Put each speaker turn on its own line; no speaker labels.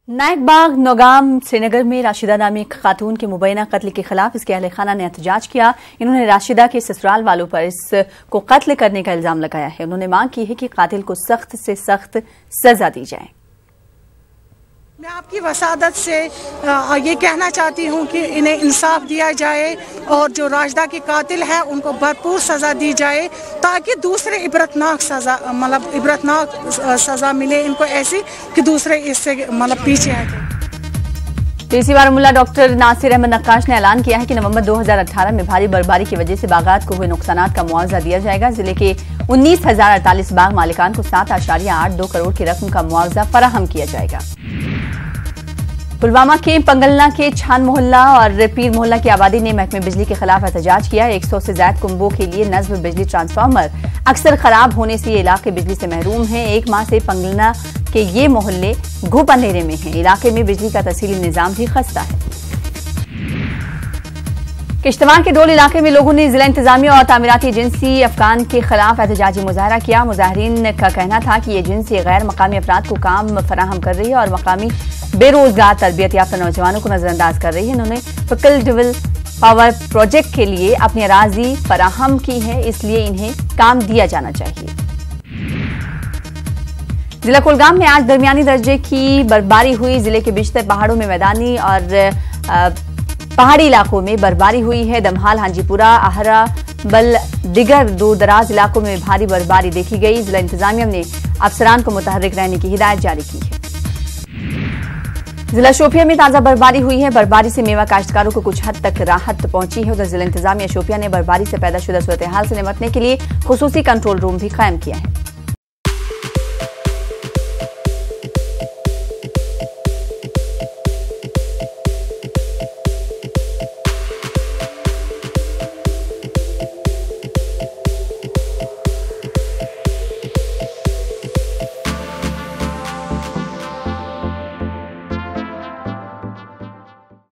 नायकबाग नौगाम श्रीनगर में राशिदा नामी एक खातून के मुबैना कत्ल के खिलाफ इसके अहले खाना ने एहतजाज किया। इन्होंने राशिदा के ससुराल वालों पर इसको कत्ल करने का इल्जाम लगाया है। उन्होंने मांग की है कि कातिल को सख्त से सख्त सजा दी जाए।
मैं आपकी वसादत से ये कहना चाहती हूँ कि इन्हें इंसाफ दिया जाए और जो राशिदा के कातिल हैं उनको भरपूर सज़ा दी जाए ताकि दूसरे इबरतनाक सज़ा मिले इनको ऐसी कि दूसरे इससे पीछे आ जाए।
डीसी बारामूला डॉक्टर नासिर अहमद नक्काश ने ऐलान किया है कि नवंबर 2018 में भारी बर्फबारी की वजह से बागात को हुए नुकसानात का मुआवजा दिया जाएगा। जिले के 19,048 बाग मालिकान को 7.82 करोड़ की रकम का मुआवजा फराहम किया जाएगा। पुलवामा के पंगलना के छान मोहल्ला और पीर मोहल्ला की आबादी ने महकमे बिजली के खिलाफ एहतजाज किया। 100 से ज्यादा कुंबों के लिए नस्ब बिजली ट्रांसफार्मर अक्सर खराब होने से ये इलाके बिजली से महरूम हैं। एक माह से पंगलना के ये मोहल्ले घुप अंधेरे में हैं। इलाके में बिजली का तहसीली निजाम भी खस्ता है। किश्तवाड़ के डोल इलाके में लोगों ने जिला इंतजामिया और तामीराती एजेंसी अफगान के खिलाफ एहतजाजी मुजाहरा किया। मुजाहरीन का कहना था कि ये एजेंसी गैर मकामी अफराद को काम फराहम कर रही है और मकामी बेरोजगार तरबियत याफ्ता नौजवानों को नजरअंदाज कर रही है। इन्होंने फिकल डिविल पावर प्रोजेक्ट के लिए अपनी अराजी फराहम की है, इसलिए इन्हें काम दिया जाना चाहिए। जिला कुलगाम में आज दरमियानी दर्जे की बर्फबारी हुई। जिले के बिश्तर पहाड़ों में मैदानी और पहाड़ी इलाकों में बर्फबारी हुई है। दमहाल, हांजीपुरा, आहरा बल दिगर दूर दराज इलाकों में भारी बर्फबारी देखी गई। जिला इंतजामिया ने अफसरान को मुतहर्रिक रहने की हिदायत जारी की है। जिला शोपिया में ताजा बर्फबारी हुई है। बर्फबारी से मेवा काश्तकारों को कुछ हद तक राहत पहुंची है। उधर जिला इंतजामिया शोपिया ने बर्फबारी से पैदा शुदा सूरत हाल से निपटने के लिए खुसूसी कंट्रोल रूम भी कायम किया है।